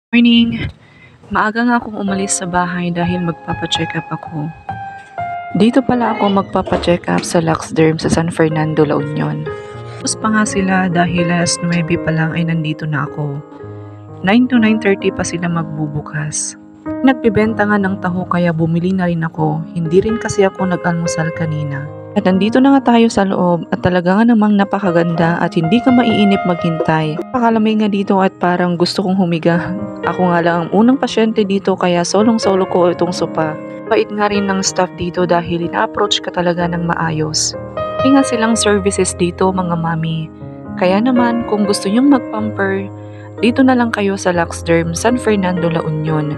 Morning! Maaga nga akong umalis sa bahay dahil magpapacheck up ako. Dito pala ako magpapacheck up sa Luxderm sa San Fernando, La Union. Tapos pa nga sila dahil alas 9 pa lang ay nandito na ako. 9 to 9:30 pa sila magbubukas. Nagbibenta nga ng taho kaya bumili na rin ako. Hindi rin kasi ako nag-almusal kanina. At nandito na nga tayo sa loob at talaga nga namang napakaganda at hindi ka maiinip maghintay. Napakalamig nga dito at parang gusto kong humiga. Ako nga lang ang unang pasyente dito kaya solong-solo ko itong sopa. Bait nga rin ng staff dito dahil ina-approach ka talaga ng maayos. May nga silang services dito mga mami. Kaya naman kung gusto nyong mag-pamper, dito na lang kayo sa Luxderm, San Fernando, La Union.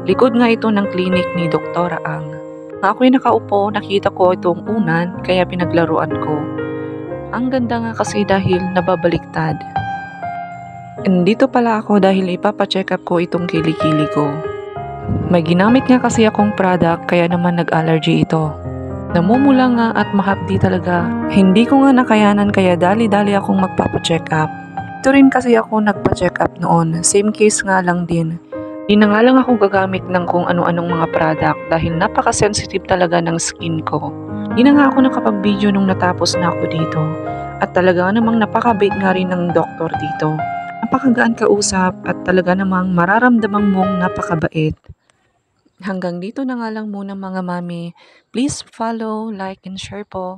Likod nga ito ng clinic ni Dr. Ang. Ako'y nakaupo, nakita ko itong unan kaya pinaglaruan ko. Ang ganda nga kasi dahil nababaliktad. Dito pala ako dahil ipapacheck up ko itong kilikili ko. May ginamit nga kasi akong product kaya naman nag-allergy ito. Namumula nga at mahapdi talaga. Hindi ko nga nakayanan kaya dali-dali akong magpapacheck up. Ito rin kasi ako nagpa-check up noon. Same case nga lang din. Di na nga lang ako gagamit ng kung ano-anong mga product dahil napaka-sensitive talaga ng skin ko. Di na nga ako nakapag-video nung natapos na ako dito. At talaga namang napakabait nga rin ng doktor dito. Napakagaan kausap at talaga namang mararamdamang mong napakabait. Hanggang dito na nga lang muna mga mami. Please follow, like, and share po.